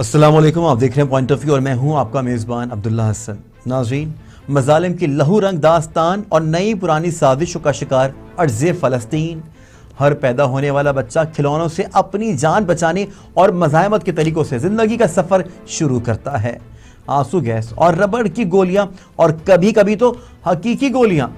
अस्सलाम वालेकुम, आप देख रहे हैं पॉइंट ऑफ व्यू और मैं हूं आपका मेज़बान अब्दुल्ला हसन। नाज़रीन, मज़ालिम की लहू रंग दास्तान और नई पुरानी साजिशों का शिकार अर्ज़े फ़लस्तीन। हर पैदा होने वाला बच्चा खिलौनों से अपनी जान बचाने और मज़ाहमत के तरीक़ों से ज़िंदगी का सफ़र शुरू करता है। आंसू गैस और रबड़ की गोलियां और कभी कभी तो हकीकी गोलियां,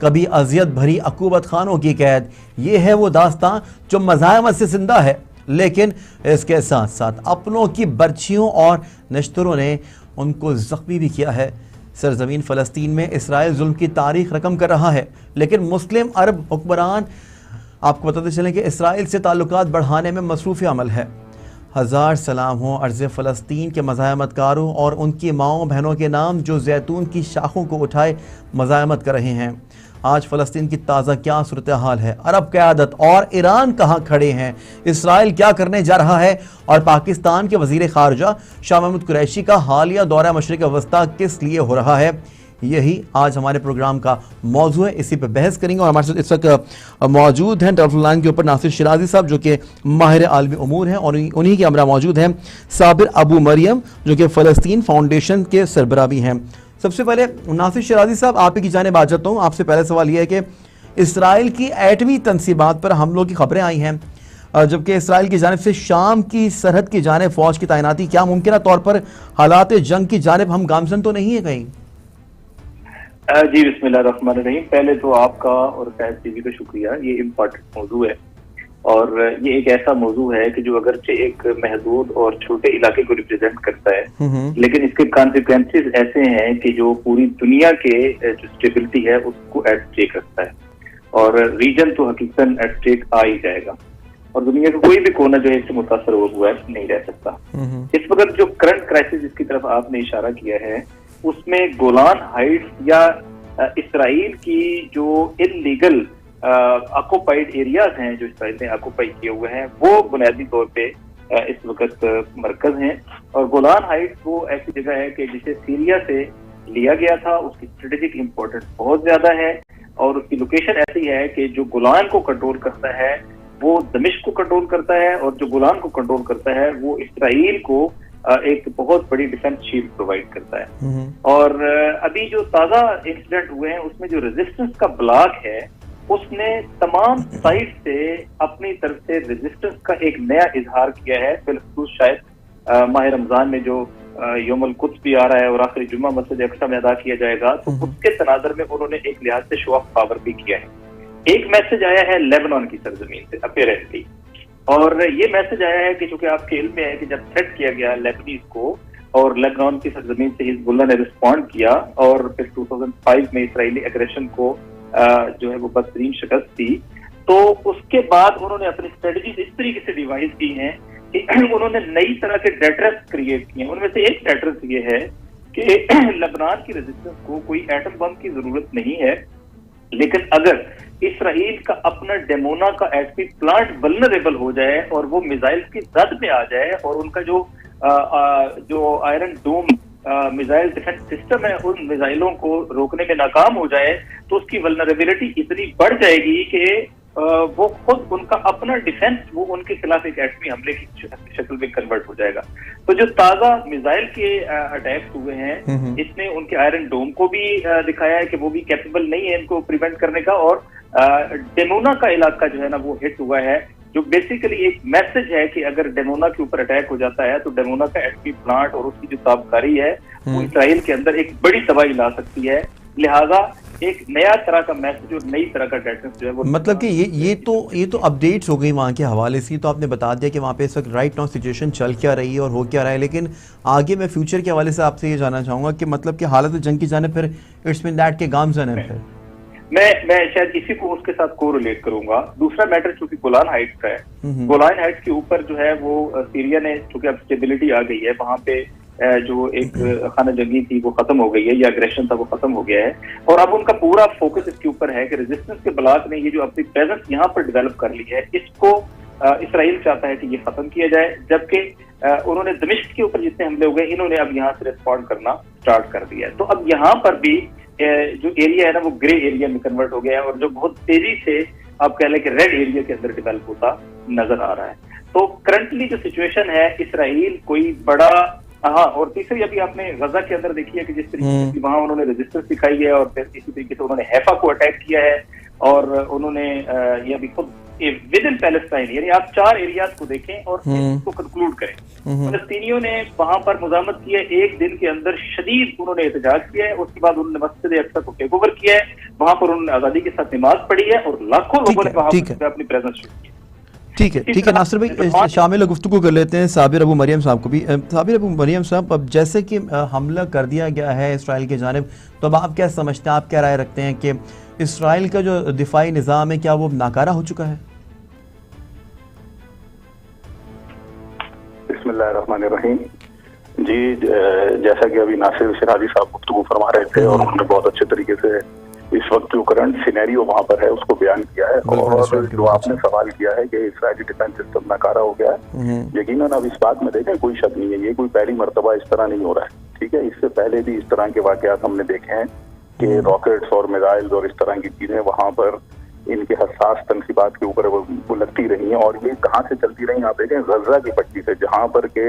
कभी अजियत भरी अकूबत खानों की कैद। ये है वो दास्तां जो मज़ाहमत से जिंदा है, लेकिन इसके साथ साथ अपनों की बर्छियों और नश्तरों ने उनको ज़ख्मी भी किया है। सरजमीन फ़लस्तीन में इसराइल जुल्म की तारीख रकम कर रहा है, लेकिन मुस्लिम अरब हुक्मरान आपको बताते चलें कि इसराइल से ताल्लुकात बढ़ाने में मसरूफ़ अमल है। हज़ार सलाम हो अर्ज़ फ़लस्तीन के मज़ाहमतकारों और उनकी माओं बहनों के नाम जो जैतून की शाखों को उठाए मज़ाहमत कर रहे हैं। आज फ़लस्तीन की ताज़ा क्या सूरत हाल है, अरब क़यादत और ईरान कहाँ खड़े हैं, इसराइल क्या करने जा रहा है और पाकिस्तान के वज़ीर ख़ारजा शाह महमूद कुरैशी का हालिया दौरा मशरिक़ वस्ता किस लिए हो रहा है, यही आज हमारे प्रोग्राम का मौजू है। इसी पर बहस करेंगे और हमारे साथ इस वक्त मौजूद हैं टेलीफोन लाइन के ऊपर नासिर शिराजी साहब जो कि माहिर आलमी उमूर हैं, और उन्हीं के हमरा मौजूद हैं साबिर अबू मरियम जो कि फ़लस्तीन फाउंडेशन के सरबराह भी हैं। सबसे पहले नासिर शिराजी साहब, आप ही की जानिब आ जाता हूँ। आपसे पहले सवाल यह है कि इसराइल की एटमी तनसीबात पर हमलों की खबरें आई हैं, जबकि इसराइल की जानिब से शाम की सरहद की जानिब फ़ौज की तैनाती, क्या मुमकिन तौर पर हालात जंग की जानिब हम गामजन तो नहीं है कहीं? जी बिस्मिल्लाहिर्रहमानिर्रहीम। पहले तो आपका और शायद टीवी का शुक्रिया। ये इम्पोर्टेंट मौजू है और ये एक ऐसा मौजू है कि जो अगरचे एक महदूद और छोटे इलाके को रिप्रेजेंट करता है, लेकिन इसके कॉन्सिक्वेंसेस ऐसे हैं कि जो पूरी दुनिया के जो स्टेबिलिटी है उसको एट स्टेक रखता है, और रीजन तो हकीकतन एट स्टेक आ ही जाएगा और दुनिया का कोई भी कोना जो है इससे मुतासर हुआ नहीं रह सकता। इस वक्त जो करंट क्राइसिस जिसकी तरफ आपने इशारा किया है, उसमें गोलान हाइट्स या इसराइल की जो इलीगल ऑक्युपाइड एरियाज हैं जो इसराइल ने ऑक्युपाई किए हुए हैं, वो बुनियादी तौर पे इस वक्त मरकज हैं। और गोलान हाइट्स वो ऐसी जगह है कि जिसे सीरिया से लिया गया था, उसकी स्ट्रेटेजिक इंपॉर्टेंस बहुत ज्यादा है और उसकी लोकेशन ऐसी है कि जो गोलान को कंट्रोल करता है वो दमिश्क को कंट्रोल करता है, और जो गोलान को कंट्रोल करता है वो इसराइल को एक बहुत बड़ी डिफेंस शील्ड प्रोवाइड करता है। और अभी जो ताजा इंसिडेंट हुए हैं उसमें जो रेजिस्टेंस का ब्लॉक है उसने तमाम साइड से अपनी तरफ से रेजिस्टेंस का एक नया इजहार किया है। बिलखुसूस शायद माह रमजान में जो यौमुल कुद्स भी आ रहा है और आखिरी जुम्मा मस्जिद अक्सा में अदा किया जाएगा, तो उसके तनाजर में उन्होंने एक लिहाज से शो ऑफ पावर भी किया है। एक मैसेज आया है लेबनान की सरजमीन से अपेरेंटली, और ये मैसेज आया है कि चूंकि आपके इल्म में है कि जब थ्रेट किया गया लेबनीज को और लेबनान की सरजमीन से हिजबुल्लाह ने रिस्पॉन्ड किया और फिर 2005 में इसराइली एग्रेशन को जो है वो बदतरीन शिकस्त दी, तो उसके बाद उन्होंने अपनी स्ट्रेटजीज इस तरीके से डिवाइस की हैं कि उन्होंने नई तरह के डेटर्स क्रिएट किए। उनमें से एक डेटर्स ये है कि लेबनान की रेजिस्टेंस को कोई एटम बम की जरूरत नहीं है, लेकिन अगर इसराइल का अपना डेमोना का एटमी प्लांट वल्नरेबल हो जाए और वो मिसाइल की जद में आ जाए और उनका जो Iron Dome missile defence system है उन मिसाइलों को रोकने में नाकाम हो जाए, तो उसकी वल्नरेबिलिटी इतनी बढ़ जाएगी कि वो खुद उनका अपना डिफेंस वो उनके खिलाफ एक एटमी हमले की शक्ल में कन्वर्ट हो जाएगा। तो जो ताजा मिसाइल के अटैक्स हुए हैं इसने उनके आयरन डोम को भी दिखाया है कि वो भी कैपेबल नहीं है इनको प्रिवेंट करने का, और डेमोना का इलाका जो है ना वो हिट हुआ है, जो बेसिकली एक मैसेज है कि अगर डेमोना के ऊपर अटैक हो जाता है तो डेमोना का एटमी प्लांट और उसकी जो ताबकारी है वो इसराइल के अंदर एक बड़ी तबाही ला सकती है। लिहाजा एक नया तरह का मैसेज और नई तरह का डेटर्स जो है वो, मतलब कि ये तो अपडेट्स हो गई वहाँ के हवाले से। तो आपने बता दिया कि वहाँ पे इस वक्त राइट नाउ सिचुएशन चल क्या रही है और हो क्या रहा है, लेकिन आगे मैं फ्यूचर के हवाले से आपसे ये जानना चाहूँगा कि मतलब कि हालत जंग की जाने फिर इट्स मीन दैट के गामजन है फिर मैं शायद इसी को उसके साथ को रिलेट करूंगा। दूसरा मैटर चूंकि गोलान हाइट्स का है, गोलान हाइट्स के ऊपर जो है वो सीरिया ने चूंकि अब स्टेबिलिटी आ गई है, वहां पे जो एक खाना जंगी थी वो खत्म हो गई है, या अग्रेशन था वो खत्म हो गया है, और अब उनका पूरा फोकस इसके ऊपर है कि रेजिस्टेंस के ब्लॉक ने ये जो अपनी प्रेजेंस यहाँ पर डेवलप कर ली है इसको इसराइल चाहता है कि ये खत्म किया जाए, जबकि उन्होंने दमिश्क के ऊपर जितने हमले हो गए इन्होंने अब यहाँ से रिस्पॉन्ड करना स्टार्ट कर दिया है। तो अब यहाँ पर भी जो एरिया है ना वो ग्रे एरिया में कन्वर्ट हो गया है और जो बहुत तेजी से आप कह लें कि रेड एरिया के अंदर डेवलप होता नजर आ रहा है। तो करंटली जो सिचुएशन है, इसराइल कोई बड़ा, हाँ, और तीसरी अभी आपने गजा के अंदर देखी है कि जिस तरीके से वहां उन्होंने रेजिस्टेंस दिखाई है, और फिर इसी तरीके से उन्होंने हैफा को अटैक किया है, और उन्होंने ये अभी खुद विद इन पैलेस्टाइन, यानी आप 4 एरियाज को देखें और इसको कंक्लूड करें। फलस्तीनियों ने वहां पर मुजामत की है, एक दिन के अंदर शदीद उन्होंने एहतजाज किया है, उसके बाद उन्होंने मस्जिद अक्सा को टेक ओवर किया है, वहां पर उन्होंने आजादी के साथ नमाज पढ़ी है, और लाखों लोगों ने वहां पर अपनी प्रेजेंस शुरू की है। ठीक है नासिर भाई, शामिल गुफ्तगू कर लेते हैं साबिर अबू मरियम साहब को भी। साबिर अबू मरियम साहब, अब जैसे कि हमला कर दिया गया है इसराइल की जानिब, तो अब आप क्या समझते हैं, आप क्या राय रखते हैं कि इसराइल का जो दिफाई निज़ाम है क्या वो नाकारा हो चुका है? बिस्मिल्लाहिर्रहमानिर्रहीम। जी, जैसा कि अभी नासिर शिराजी साहब गुफ्तगू फरमा रहे थे, और उन्होंने बहुत अच्छे तरीके से इस वक्त जो करंट सिनेरियो वहां पर है उसको बयान किया है। और जो आपने सवाल किया है कि इसराइली डिफेंस सिस्टम नाकारा हो गया है, यकीनन अब इस बात में देखें कोई शक नहीं है, ये कोई पहली मर्तबा इस तरह नहीं हो रहा है। ठीक है, इससे पहले भी इस तरह के वाकयात हमने देखे हैं कि रॉकेट्स और मिसाइल्स और इस तरह की चीजें वहां पर इनके हसास तनसीबात के ऊपर वो लगती रही हैं। और ये कहाँ से चलती रही, आप देखें गजा की पट्टी से, जहां पर के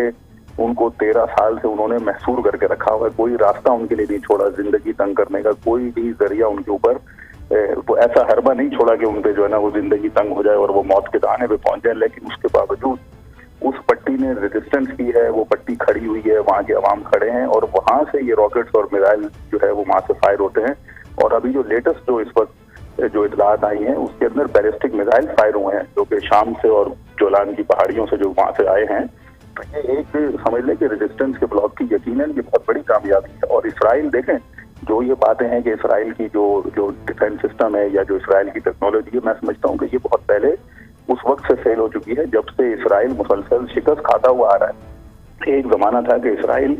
उनको 13 साल से उन्होंने महसूर करके रखा हुआ है, कोई रास्ता उनके लिए नहीं छोड़ा जिंदगी तंग करने का, कोई भी जरिया उनके ऊपर वो ऐसा हरबा नहीं छोड़ा कि उनपे जो है ना वो जिंदगी तंग हो जाए और वो मौत के दाने पे पहुंच जाए। लेकिन उसके बावजूद उस पट्टी ने रेजिस्टेंस की है, वो पट्टी खड़ी हुई है, वहाँ के अवाम खड़े हैं, और वहां से ये रॉकेट्स और मिसाइल जो है वो वहां से फायर होते हैं। और अभी जो लेटेस्ट जो इस वक्त जो इतलात आई हैं उसके अंदर बैलिस्टिक मिसाइल फायर हुए हैं, जो कि शाम से और जोलान की पहाड़ियों से जो वहां से आए हैं। तो ये एक समझ लें कि रेजिस्टेंस के ब्लॉक की यकीनन ये बहुत बड़ी कामयाबी है। और इसराइल देखें, जो ये बातें हैं कि इसराइल की जो डिफेंस सिस्टम है या जो इसराइल की टेक्नोलॉजी है, मैं समझता हूँ कि ये बहुत पहले उस वक्त से फेल हो चुकी है जब से इसराइल मुसलसल शिकस्त खाता हुआ आ रहा है। एक जमाना था कि इसराइल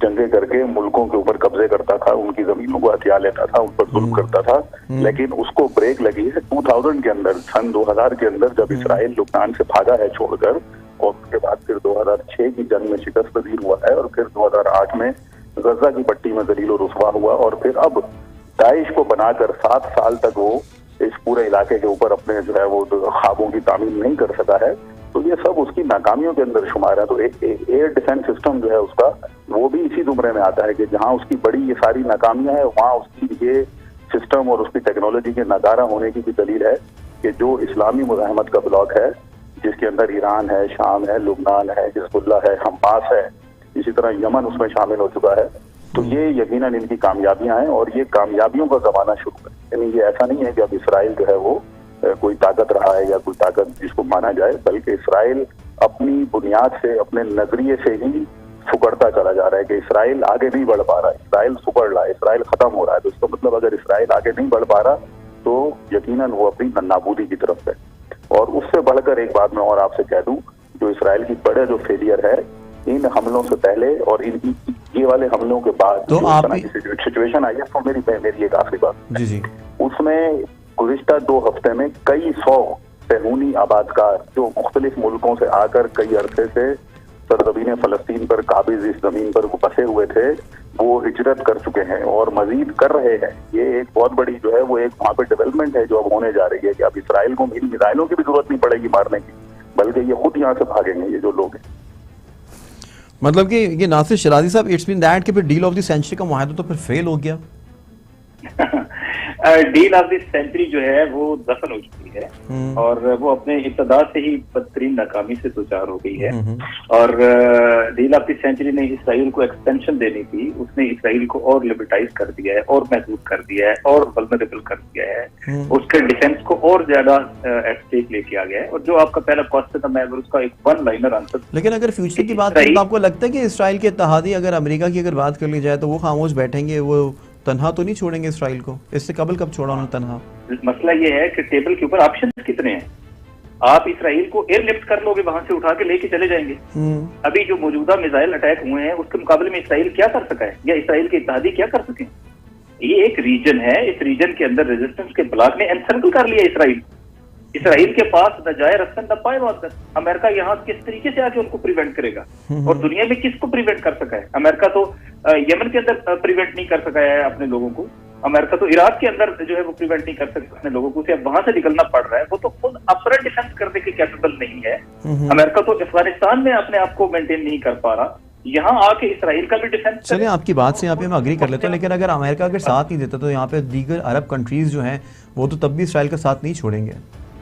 जंगे करके मुल्कों के ऊपर कब्जे करता था, उनकी जमीनों को हथिया लेता था, उन पर जुल्म करता था, लेकिन उसको ब्रेक लगी है 2000 के अंदर, सन 2000 के अंदर, जब इसराइल लुबनान से भागा है छोड़कर, और उसके बाद फिर 2006 की जंग में शिकस्त पजीर हुआ है, और फिर 2008 में गजा की पट्टी में जलील और रुसवा हुआ, और फिर अब दाइश को बनाकर 7 साल तक वो इस पूरे इलाके के ऊपर अपने जो है वो ख्वाबों की तामील नहीं कर सका है। तो ये सब उसकी नाकामियों के अंदर शुमार है। तो एयर डिफेंस सिस्टम जो है उसका, वो भी इसी जुमरे में आता है कि जहां उसकी बड़ी ये सारी नाकामियां हैं, वहां उसकी ये सिस्टम और उसकी टेक्नोलॉजी के नाकारा होने की भी दलील है कि जो इस्लामी मुजाहिमत का ब्लॉक है, जिसके अंदर ईरान है, शाम है, लुबनान है, हिजबुल्लाह है, हमास है, इसी तरह यमन उसमें शामिल हो चुका है। तो ये यकीनन इनकी कामयाबियां हैं, और ये कामयाबियों का जमाना शुरू है। यानी ये ऐसा नहीं है कि अब इसराइल जो है वो कोई ताकत रहा है या कोई ताकत जिसको माना जाए, बल्कि इसराइल अपनी बुनियाद से, अपने नजरिए से ही सुकड़ता चला जा रहा है कि इसराइल आगे नहीं बढ़ पा रहा है, इसराइल सुकड़ रहा है, इसराइल खत्म हो रहा है। तो इसका मतलब अगर इसराइल आगे नहीं बढ़ पा रहा तो यकीनन वो अपनी नाबूदी की तरफ है। और उससे बढ़कर एक बात मैं और आपसे कह दूं, जो इसराइल की बड़े जो फेलियर है इन हमलों से पहले और इन ये वाले हमलों के बाद तो जो सिचुएशन आई है, तो मेरी एक आखिरी बात जी। उसमें गुज़िश्ता 2 हफ्ते में कई 100 सहूनी आबादकार जो मुख्तलिफ मुल्कों से आकर कई अरसे से सरजमीन फ़लस्तीन पर काबिज इस जमीन पर वो बसे हुए थे, वो हिजरत कर चुके हैं और मजीद कर रहे हैं। ये एक बहुत बड़ी जो है वो एक वहाँ पे डेवलपमेंट है जो अब होने जा रही है कि अब इसराइल को मिसाइलों की भी जरूरत नहीं पड़ेगी मारने की, बल्कि ये खुद यहाँ से भागेंगे ये जो लोग हैं। मतलब कि ये नासिर शिराजी साहब, इट्स मीन दैट कि फिर डील ऑफ द सेंचुरी का मुआहदा तो फिर फेल हो गया। डील ऑफ द सेंचुरी जो है वो दफन हो चुकी है, और वो अपने इब्तदा से ही बदतरीन नाकामी से दो चार हो गई है। और डील ऑफ द सेंचुरी ने इसराइल को एक्सटेंशन देनी थी, उसने इसराइल को और लिबर्टाइज कर दिया है, और महदूद कर दिया है, और वल्नरेबल कर दिया है, उसके डिफेंस को और ज्यादा एट स्टेक लेके आ गया है। और जो आपका पहला क्वेश्चन था, मैं अगर उसका एक वन लाइनर आंसर, लेकिन अगर फ्यूचर की बात करें तो आपको लगता है कि इसराइल के इत्तेहादी, अगर अमेरिका की अगर बात कर ली जाए तो वो खामोश बैठेंगे, वो तन्हा तो नहीं छोड़ेंगे इसराइल को? इससे कबल कब छोड़ा उन्होंने तन्हा? मसला ये है कि टेबल के ऊपर ऑप्शन कितने हैं। आप इसराइल को एयरलिफ्ट कर लोगे, वहां से उठा के लेके चले जाएंगे। अभी जो मौजूदा मिसाइल अटैक हुए हैं उसके मुकाबले में इसराइल क्या कर सका है, या इसराइल के इत्तेहादी क्या कर सके? ये एक रीजन है, इस रीजन के अंदर रेजिस्टेंस के ब्लॉक ने एनसर्कल कर लिया इसराइल। इसराइल के पास न जाए रस्ता न पाए वादा। अमेरिका यहाँ किस तरीके से आके उनको प्रिवेंट करेगा, और दुनिया में किसको प्रिवेंट कर सका है? अमेरिका तो यमन के अंदर प्रिवेंट नहीं कर सका है अपने लोगों को, अमेरिका तो इराक के अंदर जो है वो प्रिवेंट नहीं कर सकता अपने लोगों को, उसे अब वहां से निकलना पड़ रहा है, वो तो खुद अपना डिफेंस करने के कैपेबल नहीं है। अमेरिका तो अफगानिस्तान में अपने आप को मेंटेन नहीं कर पा रहा, यहाँ आके इसराइल का भी डिफेंस। चलिए आपकी बात से यहाँ पे मैं अग्री कर लेता हूँ, लेकिन अगर अमेरिका अगर साथ नहीं देता तो यहाँ पे दीगर अरब कंट्रीज जो हैं वो तो तब भी इसराइल का साथ नहीं छोड़ेंगे,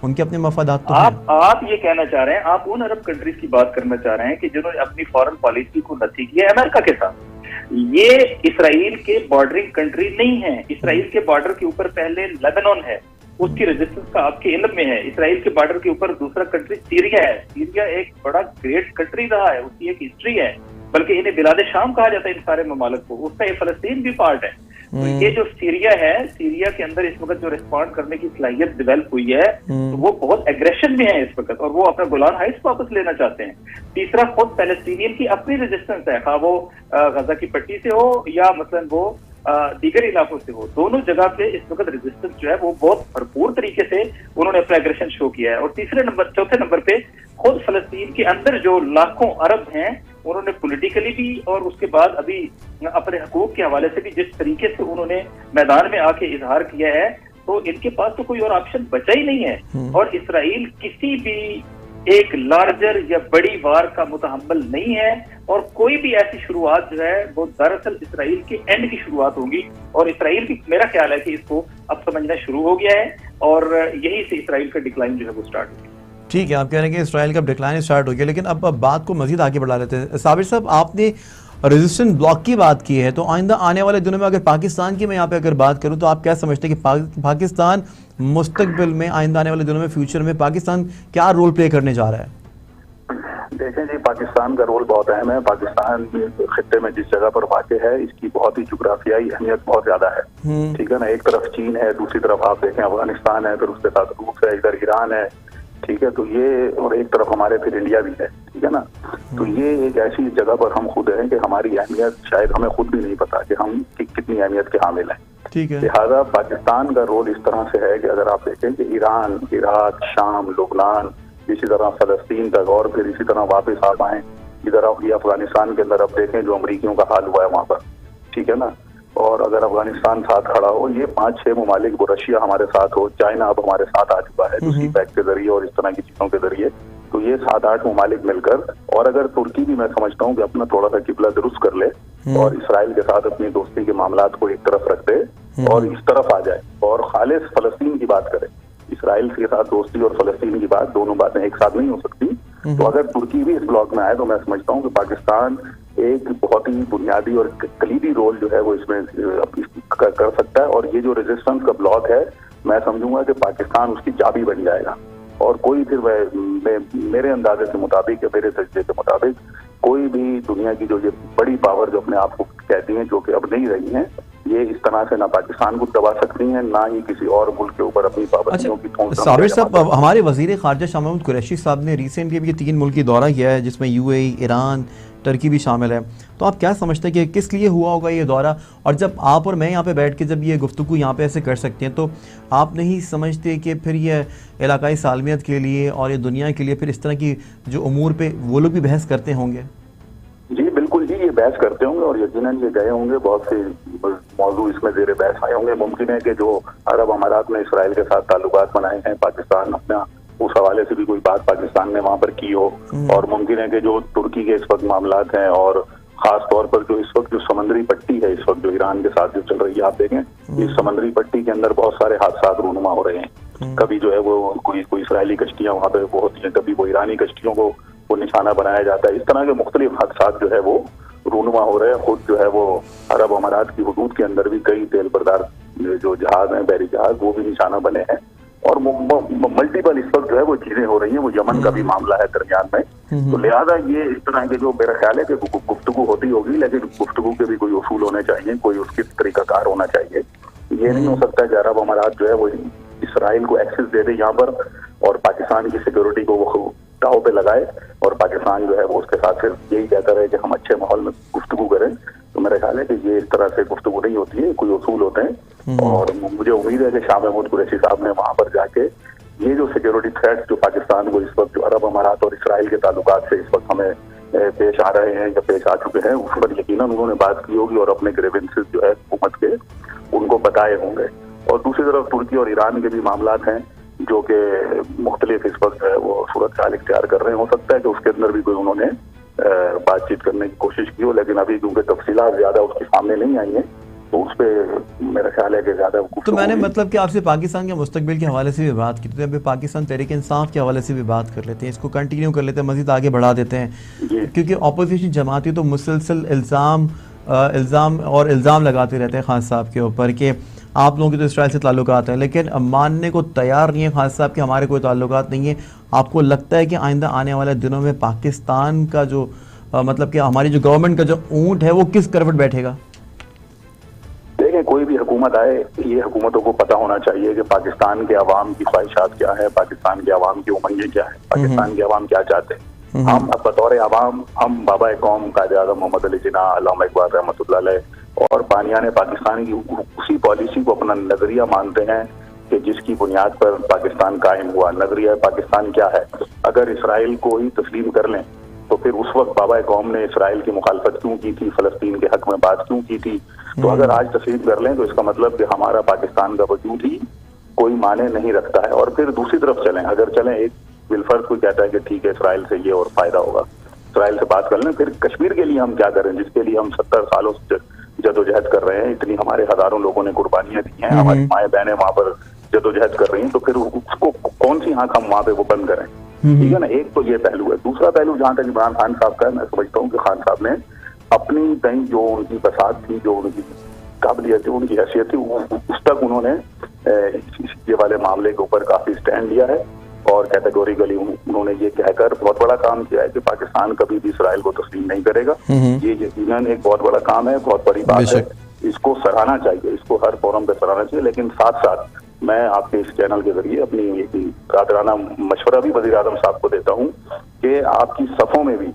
उनके अपने मफादात तो आप ये कहना चाह रहे हैं, आप उन अरब कंट्रीज की बात करना चाह रहे हैं कि जिन्होंने अपनी फॉरेन पॉलिसी को नथी किया अमेरिका के साथ। ये इसराइल के बॉर्डरिंग कंट्री नहीं है। इसराइल के बॉर्डर के ऊपर पहले लेबनान है, उसकी रेजिस्टेंस का आपके इल्म में है। इसराइल के बॉर्डर के ऊपर दूसरा कंट्री सीरिया है। सीरिया एक बड़ा ग्रेट कंट्री रहा है, उसकी एक हिस्ट्री है, बल्कि इन्हें बिलाद शाम कहा जाता है इन सारे ममालिक को, उसका ये फलस्तीन भी पार्ट है। तो ये जो सीरिया है, सीरिया के अंदर इस वक्त जो रिस्पॉन्ड करने की सलाहियत डेवलप हुई है, तो वो बहुत एग्रेशन में है इस वक्त, और वो अपना गोलान हाइट्स वापस लेना चाहते हैं। तीसरा, खुद पैलेस्टीनियन की अपनी रेजिस्टेंस है, खा वो गजा की पट्टी से हो या मसलन वो दीगर इलाकों से हो, दोनों जगह पे इस वक्त रेजिस्टेंस जो है वो बहुत भरपूर तरीके से उन्होंने अपना एग्रेशन शो किया है। और चौथे नंबर पे खुद फलस्तीन के अंदर जो लाखों अरब हैं, उन्होंने पॉलिटिकली भी और उसके बाद अभी अपने हकूक के हवाले से भी जिस तरीके से उन्होंने मैदान में आके इजहार किया है, तो इनके पास तो कोई और ऑप्शन बचा ही नहीं है। और इसराइल किसी भी एक लार्जर या बड़ी वार का मुतहम्मल नहीं है, और कोई भी ऐसी शुरुआत जो है वो दरअसल इसराइल के एंड की शुरुआत होगी। और इसराइल की, मेरा ख्याल है कि इसको अब समझना शुरू हो गया है, और यही से इसराइल का डिक्लाइन जो है वो स्टार्ट हो गया। ठीक है, आप कह रहे हैं कि इसराइल का डिक्लाइन स्टार्ट हो गया, लेकिन अब बात को मजीद आगे बढ़ा लेते हैं। साबिर साहब, आपने रेजिस्टेंस ब्लॉक की बात की है, तो आइंदा आने वाले दिनों में अगर पाकिस्तान की मैं यहाँ पे अगर बात करूँ, तो आप क्या समझते हैं कि पाकिस्तान मुस्तकबिल में, आइंदा आने वाले दिनों में, फ्यूचर में पाकिस्तान क्या रोल प्ले करने जा रहा है? देखें जी, पाकिस्तान का रोल बहुत अहम है। पाकिस्तान खित्ते में जिस जगह पर वाक़ है, इसकी बहुत ही जुग्राफियाई अहमियत बहुत ज्यादा है। ठीक है ना, एक तरफ चीन है, दूसरी तरफ आप देखें अफगानिस्तान है, फिर उसके साथ रूस है, इधर ईरान है, ठीक है, तो ये, और एक तरफ हमारे फिर इंडिया भी है, ठीक है ना। तो ये एक ऐसी जगह पर हम खुद हैं कि हमारी अहमियत शायद हमें खुद भी नहीं पता कि हम कितनी अहमियत के हामिल हैं। ठीक है, लिहाजा पाकिस्तान का रोल इस तरह से है कि अगर आप देखें कि ईरान, इराक, शाम, लुबनान, इसी तरह फलस्तीन तक, और फिर इसी तरह वापस आ पाए इधर, आप ये अफगानिस्तान के अंदर अब देखें जो अमरीकियों का हाल हुआ है वहाँ पर, ठीक है ना। और अगर अफगानिस्तान साथ खड़ा हो, ये 5-6 ममालिक, वो रशिया हमारे साथ हो, चाइना अब हमारे साथ आ चुका है दूसरी पैक के जरिए और इस तरह की चीजों के जरिए, तो ये 7-8 ममालिक मिलकर, और अगर तुर्की भी मैं समझता हूँ कि अपना थोड़ा सा किबला दुरुस्त कर ले और इसराइल के साथ अपनी दोस्ती के मामलात को एक तरफ रख दे और इस तरफ आ जाए और खालिस फलस्तीन की बात करे। इसराइल के साथ दोस्ती और फलस्तीन की बात, दोनों बातें एक साथ नहीं हो सकती। तो अगर तुर्की भी इस ब्लॉक में आए, तो मैं समझता हूँ कि पाकिस्तान एक बहुत ही बुनियादी और कलीदी रोल जो है वो इसमें कर सकता है। और ये जो रेजिस्टेंस का ब्लॉक है, मैं समझूंगा कि पाकिस्तान उसकी चाबी बन जाएगा। और कोई फिर मेरे अंदाजे के मुताबिक या मेरे तजर्बे के मुताबिक कोई भी दुनिया की जो ये बड़ी पावर जो अपने आप को कहती हैं, जो कि अब नहीं रही हैं, ये इस तरह से ना पाकिस्तान को दबा सकती हैं, ना ही किसी और मुल्क के ऊपर अपनी पाबंदियों की ठोस। साबिर साहब, हमारे वजीर खारजा शाह महमूद कुरैशी साहब ने रिसेंटली भी 3 मुल्की दौरा किया है, जिसमें यूएई, ईरान, टर्की भी शामिल है। तो आप क्या समझते हैं कि किस लिए हुआ होगा ये दौरा? और जब आप और मैं यहाँ पे बैठ के जब ये गुफ्तगू यहाँ पे ऐसे कर सकते हैं, तो आप नहीं समझते कि फिर ये इलाकाई सालमियत के लिए और ये दुनिया के लिए फिर इस तरह की जो उमूर पे वो लोग भी बहस करते होंगे? जी बिल्कुल जी, ये बहस करते होंगे और यकीनन ये गए होंगे, बहुत से मौजू इसमें जेर बहस आए होंगे। मुमकिन है कि जो अरब अमारात में इसराइल के साथ ताल्लुकात बनाए हैं, पाकिस्तान अपना उस हवाले से भी कोई बात पाकिस्तान ने वहां पर की हो, और मुमकिन है कि जो तुर्की के इस वक्त मामलात हैं, और खास तौर पर जो इस वक्त जो समुद्री पट्टी है, इस वक्त जो ईरान के साथ जो चल रही है, आप देखें इस समुद्री पट्टी के अंदर बहुत सारे हादसा रूनुमा हो रहे हैं। कभी जो है वो कोई इसराइली कश्तियां वहां पर वो होती हैं, कभी वो ईरानी कश्तियों को वो निशाना बनाया जाता है। इस तरह के मुख्तलिफ हादसा जो है वो रूनुमा हो रहे हैं। खुद जो है वो अरब अमारात की हुदूद के अंदर भी कई तेल बरदार जो जहाज हैं, बहरी जहाज, वो भी निशाना बने हैं। और मल्टीपल इस वक्त जो है वो चीजें हो रही हैं। वो यमन का भी मामला है दरमियान में। तो लिहाजा ये इस तरह के जो मेरा ख्याल है कि गुफ्तगू होती होगी, लेकिन गुफ्तगू के भी कोई उसूल होने चाहिए, कोई उसकी तरीकाकार होना चाहिए। ये नहीं हो सकता कि अरब अमारात जो है वो इसराइल को एक्सेस दे दे यहाँ पर, और पाकिस्तान की सिक्योरिटी को वो दाव पे लगाए, और पाकिस्तान जो है वो उसके साथ सिर्फ यही कहता रहे कि हम अच्छे माहौल में गुफ्तगू करें। तो मेरा ख्याल है कि ये इस तरह से गुफ्तगू नहीं होती है, कोई उसूल होते हैं। और मुझे उम्मीद है कि शाह महमूद कुरैशी साहब ने वहां पर जाके ये जो सिक्योरिटी थ्रेट्स जो पाकिस्तान को इस वक्त जो अरब अमारात और इसराइल के ताल्लुकात से इस वक्त हमें पेश आ रहे हैं या पेश आ चुके हैं, उस पर यकीनन उन्होंने बात की होगी, और अपने ग्रीवेंसेस जो है हुकूमत के उनको बताए होंगे। और दूसरी तरफ तुर्की और ईरान के भी मामला हैं जो कि मुख्तलिफ इस वक्त है वो सूरत हाल इख्तियार कर रहे हैं। हो सकता है कि उसके अंदर भी कोई उन्होंने बातचीत करने की कोशिश की हो, लेकिन अभी क्योंकि तफसीलात ज्यादा उसके सामने नहीं आई है तो उस पर मेरा ख्याल है कि ज्यादा। तो मैंने मतलब कि आपसे पाकिस्तान के मुस्तकबिल के हवाले से भी बात की थी, अभी पाकिस्तान तहरीक इंसाफ के हवाले से भी बात कर लेते हैं, इसको कंटिन्यू कर लेते हैं, मजीद आगे बढ़ा देते हैं, क्योंकि अपोजिशन जमाती तो मुसलसल इल्ज़ाम लगाते रहते हैं खान साहब के ऊपर कि आप लोगों के तो इसराइल से ताल्लुकात हैं, लेकिन मानने को तैयार नहीं है खान साहब कि हमारे कोई ताल्लुकात नहीं है। आपको लगता है कि आइंदा आने वाले दिनों में पाकिस्तान का जो मतलब कि हमारी जो गवर्नमेंट का जो ऊंट है वो किस करवट बैठेगा? देखिए, कोई भी हुकूमत आए, ये हुकूमतों को पता होना चाहिए कि पाकिस्तान के अवाम की ख्वाहिशात क्या है, पाकिस्तान के अवाम की उमंगें क्या है, पाकिस्तान के अवाम क्या चाहते हैं। हम अब बतौर अवाम, हम बाबा कौम कायदे आज़म मोहम्मद अली जिन्ना, अल्लामा इकबाल रहमतुल्लाह अलैह और बानियाने पाकिस्तान की उसी पॉलिसी को अपना नजरिया मानते हैं कि जिसकी बुनियाद पर पाकिस्तान कायम हुआ। नजरिया पाकिस्तान क्या है? अगर इसराइल को ही तस्लीम कर लें तो फिर उस वक्त बाबा कौम ने इसराइल की मुखालफत क्यों की थी, फलस्तीन के हक में बात क्यों की थी? तो अगर आज तस्लीम कर लें तो इसका मतलब कि हमारा पाकिस्तान का वजूद ही कोई माने नहीं रखता है। और फिर दूसरी तरफ चलें, अगर चलें, एक बिलफर्ज कोई कहता है कि ठीक है इसराइल से ये और फायदा होगा, इसराइल से बात कर लें, फिर कश्मीर के लिए हम क्या करें जिसके लिए हम 70 सालों से जदोजहद कर रहे हैं, इतनी हमारे हजारों लोगों ने कुर्बानियां दी हैं, हमारी माएँ बहनें वहां पर जदोजहद कर रही हैं, तो फिर उसको कौन सी आंख हम वहां पे वो बंद करें? ठीक है ना। एक तो ये पहलू है। दूसरा पहलू जहां तक इमरान खान साहब का है, मैं समझता हूँ कि खान साहब ने अपनी कहीं जो उनकी बसात थी, जो उनकी काबिलियत थी, उनकी हैसियत थी, उस तक उन्होंने ये वाले मामले के ऊपर काफी स्टैंड लिया है और कैटेगोरिकली उन्होंने ये कहकर बहुत बड़ा काम किया है कि पाकिस्तान कभी भी इसराइल को तस्लीम नहीं करेगा। ये यकीनन एक बहुत बड़ा काम है, बहुत बड़ी बात है, इसको सराहना चाहिए, इसको हर फोरम पे सराहना चाहिए। लेकिन साथ साथ मैं आपके इस चैनल के जरिए अपनी एक कादराना मशवरा भी वज़ीर आज़म साहब को देता हूँ कि आपकी सफ़ों में भी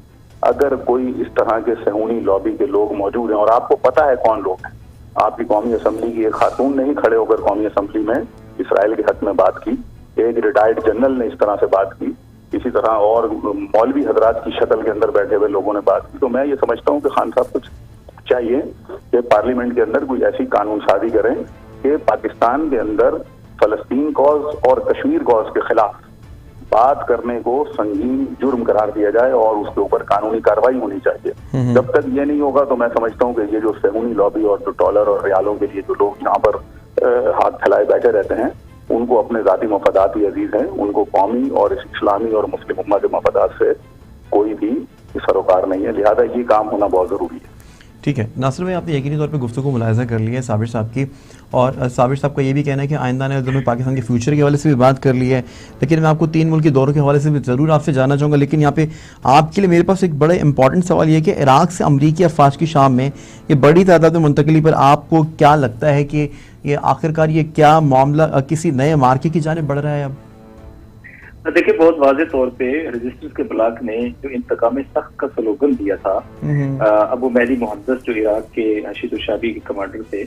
अगर कोई इस तरह के सहूनी लॉबी के लोग मौजूद हैं और आपको पता है कौन लोग हैं, आपकी कौमी असम्बली की एक खातून ने ही खड़े होकर कौमी असम्बली में इसराइल के हक में बात की, एक रिटायर्ड जनरल ने इस तरह से बात की, इसी तरह और मौलवी हजरात की शक्ल के अंदर बैठे हुए लोगों ने बात की, तो मैं ये समझता हूँ कि खान साहब कुछ चाहिए कि पार्लियामेंट के अंदर कोई ऐसी कानून साजी करें कि पाकिस्तान के अंदर फलस्तीन कॉज और कश्मीर कॉज के खिलाफ बात करने को संगीन जुर्म करार दिया जाए और उसके ऊपर कानूनी कार्रवाई होनी चाहिए। जब तक ये नहीं होगा तो मैं समझता हूँ कि ये जो सहूनी लॉबी और जो डॉलर और रियालों के लिए जो लोग यहाँ पर हाथ फैलाए बैठे रहते हैं, उनको अपने जाती मफादात ही अजीज हैं, उनको कौमी और इस्लामी और मुस्लिम उम्मा के मफादात से कोई भी सरोकार नहीं है। लिहाजा ये काम होना बहुत ज़रूरी है। ठीक है नासिर भाई, आपने यकीनी तौर पे गुफ्तगू मुलाहिज़ा कर लिया है साबिर साहब की, और साबिर साहब का ये भी कहना है कि आइंदा ने में पाकिस्तान के फ्यूचर के हवाले से भी बात कर ली है, लेकिन मैं आपको 3 मुल्क के दौरों के हवाले से भी ज़रूर आपसे जानना चाहूँगा। लेकिन यहाँ पे आपके लिए मेरे पास एक बड़ा इंपॉर्टेंट सवाल ये है कि इराक़ से अमरीकी अफवाज की शाम में ये बड़ी तादाद में मुंतकली पर आपको क्या लगता है कि ये आखिरकार ये क्या मामला किसी नए मार्के की जानिब बढ़ रहा है? अब देखिए, बहुत वाज़े तौर पे रजिस्टर्स के ब्लॉक ने जो इंतकाम सख्त का स्लोगन दिया था, अबू महदी मुहद्दस जो इराक के हशीद शाबी के कमांडर थे,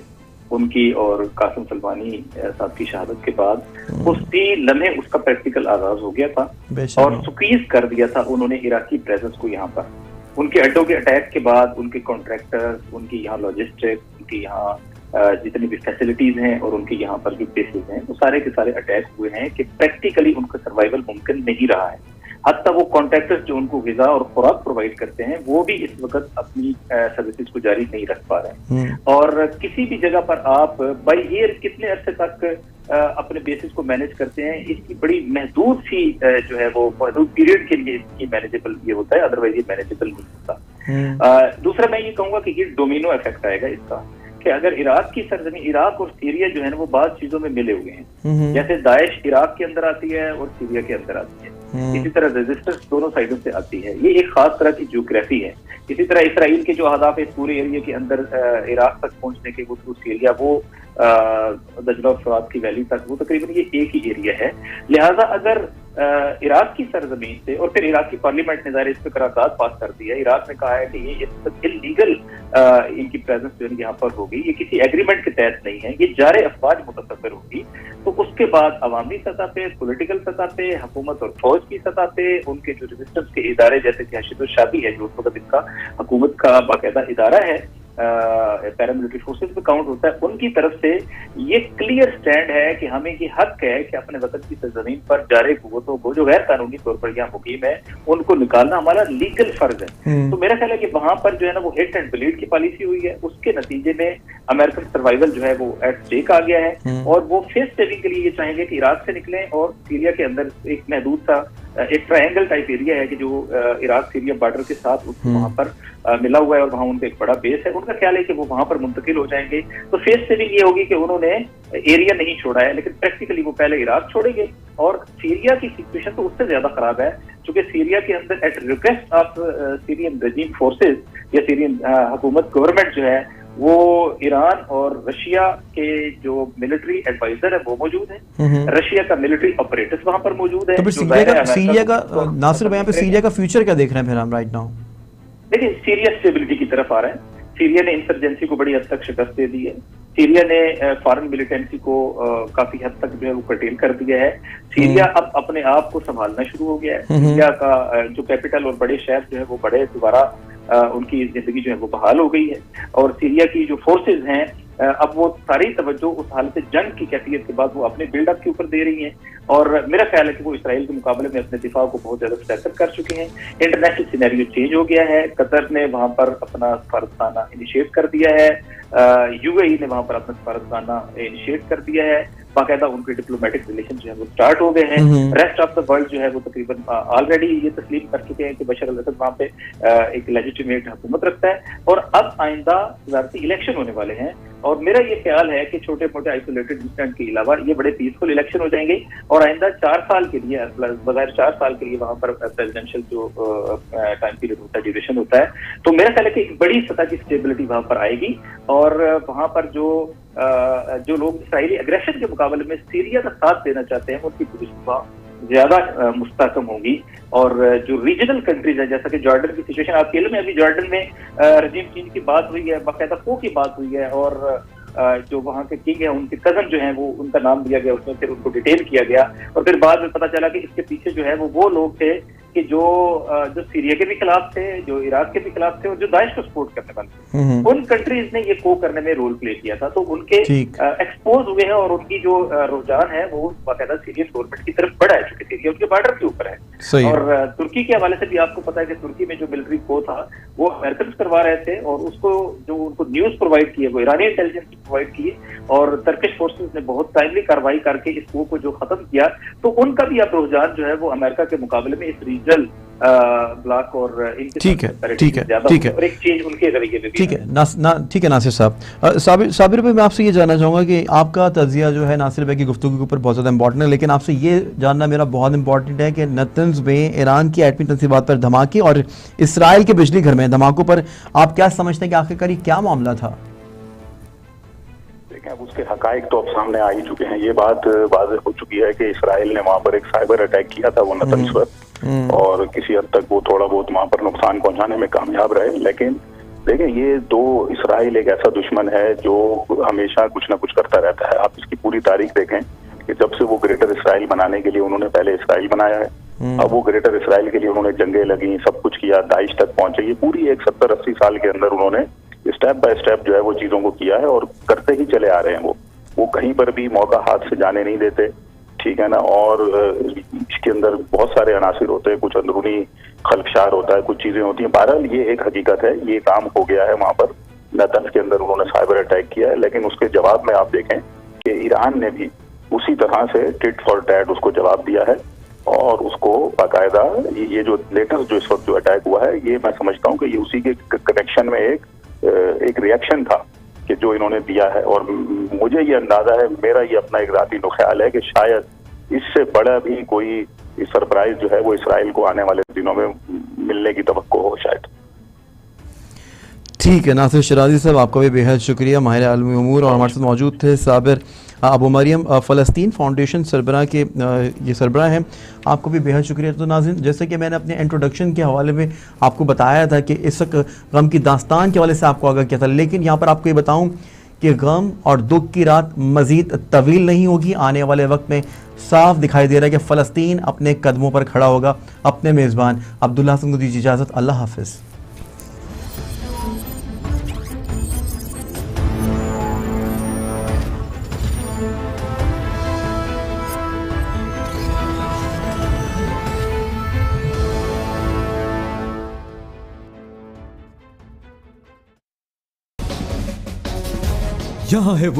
उनकी और कासिम सलमानी साहब की शहादत के बाद उसी लम्हे उसका प्रैक्टिकल आगाज हो गया था और सुकीज कर दिया था उन्होंने इराकी प्रेजेंस को यहाँ पर। उनके अड्डों के अटैक के बाद उनके कॉन्ट्रैक्टर्स, उनकी यहाँ लॉजिस्टिक, उनकी यहाँ जितनी भी फैसिलिटीज हैं और उनके यहाँ पर जो बेसिस हैं, वो सारे के सारे अटैक हुए हैं कि प्रैक्टिकली उनका सर्वाइवल मुमकिन नहीं रहा है। हत्ता वो कॉन्ट्रैक्टर्स जो उनको गिज़ा और खुराक प्रोवाइड करते हैं वो भी इस वक्त अपनी सर्विसेज को जारी नहीं रख पा रहे हैं। और किसी भी जगह पर आप बाई ईयर कितने अरसे तक अपने बेसिस को मैनेज करते हैं, इसकी बड़ी महदूद सी जो है वो महदूद पीरियड के लिए इसकी मैनेजेबल ये होता है, अदरवाइज ये मैनेजेबल नहीं होता। दूसरा मैं ये कहूँगा कि ये डोमिनो इफेक्ट आएगा इसका कि अगर इराक की सरजमी, इराक और सीरिया जो है ना वो बाद चीजों में मिले हुए हैं, जैसे दाइश इराक के अंदर आती है और सीरिया के अंदर आती है, इसी तरह रेजिस्टेंस दोनों साइडों से आती है। ये एक खास तरह की ज्योग्राफी है। इसी तरह इसराइल के जो अहदाफ है पूरे एरिया के अंदर इराक तक पहुंचने के, वो थ्रू सीरिया, वो दजला और फरात की वैली तक, वो तकरीबन ये एक ही एरिया है। लिहाजा अगर इराक की सरजमीन से, और फिर इराक की पार्लियामेंट ने ज़ाहिर इस पर करारदाद पास कर दी है, इराक ने कहा है कि ये इलीगल इनकी प्रेजेंस जो है यहाँ पर होगी, ये किसी एग्रीमेंट के तहत नहीं है, ये जारे अफवाज मुतसव्विर होगी। तो उसके बाद अवामी सतह पे, पॉलिटिकल सतह पे, हुकूमत और फौज की सतह पे, उनके जो रेजिस्टेंस के इदारे जैसे कि हशीद शाबी है जो उस वक्त इनका हुकूमत का बाकायदा इदारा है, पैरामिलिट्री फोर्सेस में काउंट होता है, उनकी तरफ से ये क्लियर स्टैंड है कि हमें ये हक है कि अपने वतन की सरजमीन पर जारी कुव्वतों को जो गैर कानूनी तौर पर यहाँ मुकीम है उनको निकालना हमारा लीगल फर्ज है। तो मेरा ख्याल है कि वहां पर जो है ना वो हिट एंड ब्लीड की पॉलिसी हुई है, उसके नतीजे में अमेरिकन सर्वाइवल जो है वो एट स्टेक आ गया है और वो फेस सेविंग के लिए ये चाहेंगे कि इराक से निकलें और सीरिया के अंदर एक महदूद सा एक ट्रायंगल टाइप एरिया है कि जो इराक सीरिया बॉर्डर के साथ वहां पर मिला हुआ है और वहां उनका एक बड़ा बेस है। उनका ख्याल है कि वो वहां पर मुंतकिल हो जाएंगे। तो फेस सेविंग ये होगी कि उन्होंने एरिया नहीं छोड़ा है, लेकिन प्रैक्टिकली वो पहले इराक छोड़ेंगे। और सीरिया की सिचुएशन तो उससे ज्यादा खराब है, क्योंकि सीरिया के अंदर at request of Syrian regime forces या सीरियन हुकूमत गवर्नमेंट जो है वो ईरान और रशिया के जो मिलिट्री एडवाइजर है वो मौजूद है, रशिया का मिलिट्री ऑपरेटर्स वहां पर मौजूद है। तो सीरिया का नासिर भाई, यहाँ पे सीरिया का फ्यूचर क्या देख रहे हैं फिर हम राइट नाउ? देखिए, सीरिया स्टेबिलिटी की तरफ आ रहा है। सीरिया ने इंसर्जेंसी को बड़ी हद तक शिकस्त दे दी है। सीरिया ने फॉरेन मिलिटेंसी को काफी हद तक जो है वो कर्टेल कर दिया है। सीरिया अब अपने आप को संभालना शुरू हो गया है। सीरिया का जो कैपिटल और बड़े शहर जो है वो बड़े दोबारा उनकी जिंदगी जो है वो बहाल हो गई है और सीरिया की जो फोर्सेज हैं अब वो सारी तवज्जो उस हालत जंग की कैफियत के बाद वो अपने बिल्डअप के ऊपर दे रही हैं और मेरा ख्याल है कि वो इसराइल के मुकाबले में अपने दिफा को बहुत ज्यादा स्ट्रेंथन कर चुके हैं। इंटरनेशनल सिनेरियो चेंज हो गया है। कतर ने वहां पर अपना सफारतखाना इनिशिएट कर दिया है, यूएई ने वहां पर अपना सफारतखाना इनिशिएट कर दिया है, बाकायदा उनके डिप्लोमेटिक रिलेशन जो है वो स्टार्ट हो गए हैं। रेस्ट ऑफ द वर्ल्ड जो है वो तकरीबन ऑलरेडी ये तस्लीम कर चुके हैं कि बशर अल-असद वहां पे एक लेजिटिमेट हुकूमत रखता है और अब आइंदा सदारती इलेक्शन होने वाले हैं और मेरा ये ख्याल है कि छोटे मोटे आइसोलेटेड इंसिडेंट के अलावा ये बड़े पीसफुल इलेक्शन हो जाएंगे और आइंदा 4 साल के लिए बगैर 4 साल के लिए वहां पर प्रेसिडेंशियल जो टाइम पीरियड होता है, ड्यूरेशन होता है। तो मेरा ख्याल है कि एक बड़ी सतह की स्टेबिलिटी वहां पर आएगी और वहां पर जो लोग इसराइली एग्रेशन के मुकाबले में सीरिया का साथ देना चाहते हैं उनकी पोजीशन ज्यादा मुस्तहकम होगी और जो रीजनल कंट्रीज है जैसा कि जॉर्डन की सिचुएशन आपके इल्म में, अभी जॉर्डन में रजीम चेंज की बात हुई है, बाकायदा खो की बात हुई है और जो वहाँ के किंग है उनके कजन जो है वो उनका नाम दिया गया, उसमें फिर उनको डिटेल किया गया और फिर बाद में पता चला कि इसके पीछे जो है वो लोग थे कि जो सीरिया के भी खिलाफ थे, जो इराक के भी खिलाफ थे और जो दाइश को सपोर्ट करने वाले थे, उन कंट्रीज ने ये को करने में रोल प्ले किया था। तो उनके एक्सपोज हुए हैं और उनकी जो रुझान है वो बाकायदा सीरियस गवर्नमेंट की तरफ बढ़ा है, चूंकि सीरिया उनके बॉर्डर के ऊपर है। और तुर्की के हवाले से भी आपको पता है कि तुर्की में जो मिलिट्री को था वो अमेरिकन करवा रहे थे और उसको जो उनको न्यूज प्रोवाइड किए वो ईरानी इंटेलिजेंस प्रोवाइड किए और टर्किश फोर्सेस ने बहुत टाइमली कार्रवाई करके इस को जो खत्म किया। तो उनका भी अब रुझान जो है वो अमेरिका के मुकाबले में इस रीजनल ब्लॉक और ठीक है और एक चेंज उनके रवैये में ठीक है ठीक है नासिर साहब। साबिर भाई, मैं आपसे ये जानना चाहूँगा कि आपका तजिया जो है नासिर भाई की गुफ्तगू के ऊपर बहुत ज़्यादा इंपॉर्टेंट है, लेकिन आपसे ये जानना मेरा बहुत इंपॉर्टेंट है कि नेतन्स में ईरान की एटमी तंसीबात पर धमाके और इसराइल के बिजली घर में धमाकों पर आप क्या समझते हैं कि आखिरकार ये क्या मामला था? अब उसके हकायक तो अब सामने आ ही चुके हैं। ये बात वाज़ेह हो चुकी है कि इसराइल ने वहां पर एक साइबर अटैक किया था वो नेतन्स पर और किसी हद तक वो थोड़ा बहुत वहां पर नुकसान पहुंचाने में कामयाब रहे। लेकिन देखिए, ये तो इसराइल एक ऐसा दुश्मन है जो हमेशा कुछ ना कुछ करता रहता है। आप इसकी पूरी तारीख देखें कि जब से वो ग्रेटर इसराइल बनाने के लिए उन्होंने पहले इसराइल बनाया है, अब वो ग्रेटर इसराइल के लिए उन्होंने जंगें लगी, सब कुछ किया, दाइश तक पहुंचे। ये पूरी एक 70-80 साल के अंदर उन्होंने स्टेप बाय स्टेप जो है वो चीजों को किया है और करते ही चले आ रहे हैं। वो कहीं पर भी मौका हाथ से जाने नहीं देते, ठीक है ना। और इसके अंदर बहुत सारे अनासिर होते हैं, कुछ अंदरूनी खलफशार होता है, कुछ चीजें होती हैं। बहरहाल ये एक हकीकत है, ये काम हो गया है वहां पर नेतन्स के अंदर उन्होंने साइबर अटैक किया है। लेकिन उसके जवाब में आप देखें कि ईरान ने भी उसी तरह से टिट फॉर टैट उसको जवाब दिया है और उसको बाकायदा ये जो लेटेस्ट जो इस वक्त जो अटैक हुआ है, ये मैं समझता हूँ कि ये उसी के कनेक्शन में एक रिएक्शन था कि जो इन्होंने दिया है। और मुझे ये अंदाजा है, मेरा ये अपना एक राती ख्याल है कि शायद इससे बड़ा भी कोई सरप्राइज जो है वो इसराइल को आने वाले दिनों में मिलने की तवक्को हो शायद। ठीक है नासिर शिराजी साहब, आपका भी बेहद शुक्रिया, माहिर आलमी उमूर। और हमारे साथ मौजूद थे साबिर अबू मरियम, फ़लस्तीन फाउंडेशन सरबराह के ये सरबराह हैं, आपको भी बेहद शुक्रिया। तो नाज़रीन, जैसे कि मैंने अपने इंट्रोडक्शन के हवाले में आपको बताया था कि इस गम की दास्तान के हवाले से आपको आगाह किया था, लेकिन यहाँ पर आपको ये बताऊँ कि गम और दुख की रात मज़ीद तवील नहीं होगी। आने वाले वक्त में साफ दिखाई दे रहा है कि फ़लस्तीन अपने कदमों पर खड़ा होगा। अपने मेज़बान अब्दुल्ला हसन को दीजिए इजाज़त। अल्लाह हाफ़िज़। यहाँ है